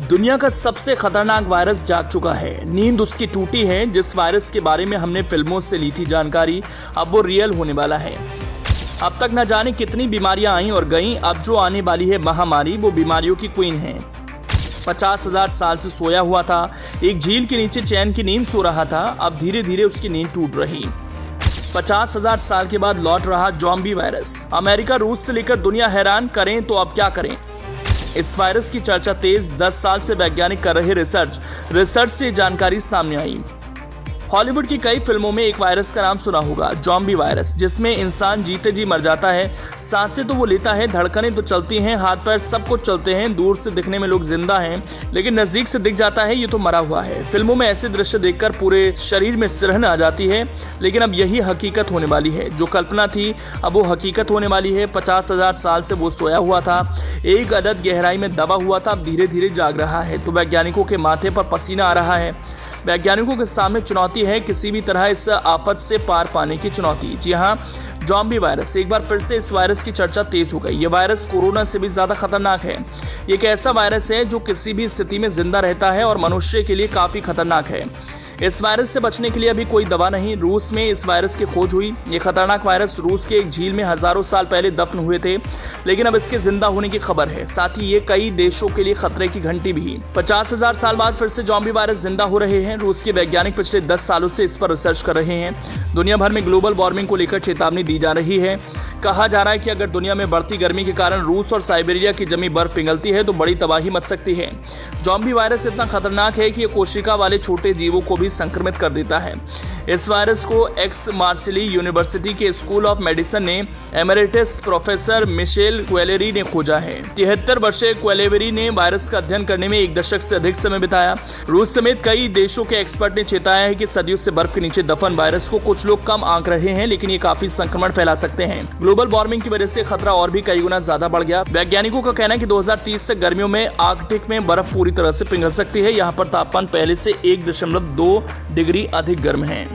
दुनिया का सबसे खतरनाक वायरस जाग चुका है। नींद उसकी टूटी है। जिस वायरस के बारे में हमने फिल्मों से ली थी जानकारी, अब वो रियल होने वाला है। अब तक न जाने कितनी बीमारियां आई और गईं, अब जो आने वाली है महामारी, वो बीमारियों की क्वीन है। 50,000 साल से सोया हुआ था, एक झील के नीचे चैन की नींद सो रहा था, अब धीरे धीरे उसकी नींद टूट रही। 50,000 साल के बाद लौट रहा ज़ॉम्बी वायरस। अमेरिका, रूस से लेकर दुनिया हैरान। करें तो अब क्या करें। इस वायरस की चर्चा तेज। 10 साल से वैज्ञानिक कर रहे रिसर्च से जानकारी सामने आई। हॉलीवुड की कई फिल्मों में एक वायरस का नाम सुना होगा, ज़ॉम्बी वायरस, जिसमें इंसान जीते जी मर जाता है। सांसें तो वो लेता है, धड़कनें तो चलती हैं, हाथ पैर सब कुछ चलते हैं। दूर से दिखने में लोग जिंदा हैं, लेकिन नजदीक से दिख जाता है ये तो मरा हुआ है। फिल्मों में ऐसे दृश्य देखकर पूरे शरीर में सिरहन आ जाती है, लेकिन अब यही हकीकत होने वाली है। जो कल्पना थी अब वो हकीकत होने वाली है। 50,000 साल से वो सोया हुआ था, एक अदद गहराई में दबा हुआ था, अब धीरे धीरे जाग रहा है। तो वैज्ञानिकों के माथे पर पसीना आ रहा है। वैज्ञानिकों के सामने चुनौती है, किसी भी तरह इस आफत से पार पाने की चुनौती। जी हाँ, ज़ॉम्बी वायरस। एक बार फिर से इस वायरस की चर्चा तेज हो गई। ये वायरस कोरोना से भी ज्यादा खतरनाक है। ये एक ऐसा वायरस है जो किसी भी स्थिति में जिंदा रहता है और मनुष्य के लिए काफी खतरनाक है। इस वायरस से बचने के लिए अभी कोई दवा नहीं। रूस में इस वायरस की खोज हुई। ये खतरनाक वायरस रूस के एक झील में हजारों साल पहले दफन हुए थे, लेकिन अब इसके जिंदा होने की खबर है। साथ ही ये कई देशों के लिए खतरे की घंटी भी। 50,000 साल बाद फिर से ज़ॉम्बी वायरस जिंदा हो रहे हैं। रूस के वैज्ञानिक पिछले 10 सालों से इस पर रिसर्च कर रहे हैं। दुनिया भर में ग्लोबल वार्मिंग को लेकर चेतावनी दी जा रही है। कहा जा रहा है कि अगर दुनिया में बढ़ती गर्मी के कारण रूस और साइबेरिया की जमी बर्फ पिघलती है तो बड़ी तबाही मच सकती है। ज़ॉम्बी वायरस इतना खतरनाक है कि ये कोशिका वाले छोटे जीवों को भी संक्रमित कर देता है। इस वायरस को एक्स मार्सिली यूनिवर्सिटी के स्कूल ऑफ मेडिसिन ने एमेरिटस प्रोफेसर मिशेल क्वेलेरी ने खोजा है। 73 वर्षीय क्वेलेरी ने वायरस का अध्ययन करने में 1 दशक से अधिक समय बिताया। रूस समेत कई देशों के एक्सपर्ट ने चेताया है कि सदियों से बर्फ के नीचे दफन वायरस को कुछ लोग कम आंक रहे हैं, लेकिन ये काफी संक्रमण फैला सकते हैं। ग्लोबल वार्मिंग की वजह से खतरा और भी कई गुना ज्यादा बढ़ गया। वैज्ञानिकों का कहना है कि 2030 तक गर्मियों में आर्कटिक में बर्फ पूरी तरह से पिघल सकती है। यहाँ पर तापमान पहले से 1.2 डिग्री अधिक गर्म है।